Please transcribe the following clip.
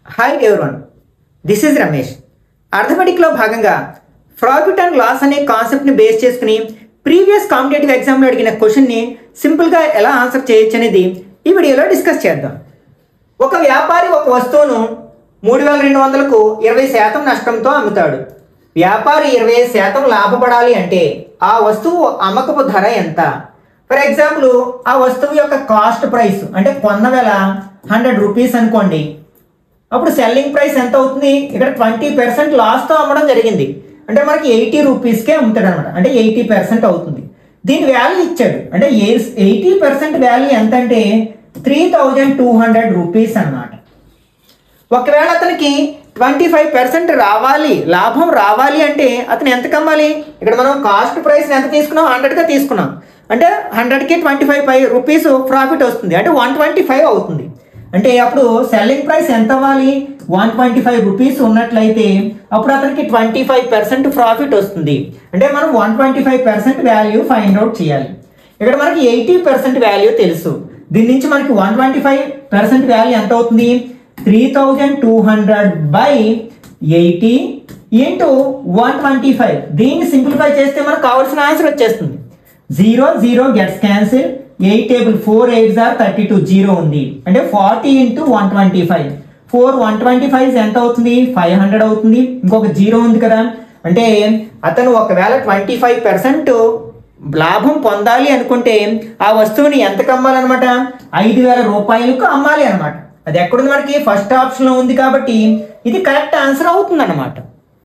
Hi everyone, this is Ramesh. అర్థమెటిక్లో భాగంగా profit and loss అనే కాన్సెప్ట్ని బేస్ చేసుకుని ప్రీవియస్ కాంపిటేటివ్ ఎగ్జామ్లో అడిగిన క్వశ్చన్ని సింపుల్గా ఎలా ఆన్సర్ చేయొచ్చు అనేది ఈ వీడియోలో డిస్కస్ చేద్దాం. ఒక వ్యాపారి ఒక వస్తువును 3200కు 20% నష్టంతో అమ్ముతాడు. వ్యాపారి 20% లాభపడాలి అంటే ఆ వస్తువు అమ్మకపు ధర ఎంత? ఫర్ ఎగ్జాంపుల్, ఆ వస్తువు యొక్క కాస్ట్ ప్రైస్ అంటే కొన్న వేల 100 రూపీస్ అనుకోండి. అప్పుడు సెల్లింగ్ ప్రైస్ ఎంత అవుతుంది? ఇక్కడ 20% లాస్తో అమ్మడం జరిగింది అంటే మనకి 80 రూపీస్కే అమ్ముతాడు అనమాట. అంటే 80% అవుతుంది. దీని వాల్యూ ఇచ్చాడు అంటే 80% వాల్యూ ఎంత అంటే 3200 రూపీస్ అన్నమాట. ఒకవేళ అతనికి 25% రావాలి, లాభం రావాలి అంటే అతను ఎంతకు అమ్మాలి? ఇక్కడ మనం కాస్ట్ ప్రైస్ ఎంత తీసుకున్నాం? 100గా తీసుకున్నాం అంటే 100కి 25 రూపీస్ ప్రాఫిట్ వస్తుంది అంటే 125 అవుతుంది. అంటే అప్పుడు సెల్లింగ్ ప్రైస్ ఎంత అవ్వాలి? 125 రూపీస్ ఉన్నట్లయితే అప్పుడు అతనికి 25% ప్రాఫిట్ వస్తుంది. అంటే మనం 125% వాల్యూ ఫైండ్ అవుట్ చేయాలి. ఇక్కడ మనకి 80% వాల్యూ తెలుసు. దీని నుంచి మనకి 125% వాల్యూ ఎంత అవుతుంది? 3200/80 ఇంటూ 125. దీన్ని సింప్లిఫై చేస్తే మనకు కావాల్సిన ఆన్సర్ వచ్చేస్తుంది. 0 0 gets cancel. 8 table 4 8s are 32 0 ఉంది అంటే 40 ఇంటూ 125. 125 ఎంత అవుతుంది? 500 అవుతుంది. ఇంకొక 0 ఉంది కదా అంటే అతను ఒకవేళ 25% లాభం పొందాలి అనుకుంటే ఆ వస్తువుని ఎంతకు అమ్మాలన్నమాట? 5000 రూపాయలకు అమ్మాలి అనమాట. అది ఎక్కడుంది? మనకి ఫస్ట్ ఆప్షన్లో ఉంది కాబట్టి ఇది కరెక్ట్ ఆన్సర్ అవుతుంది అన్నమాట.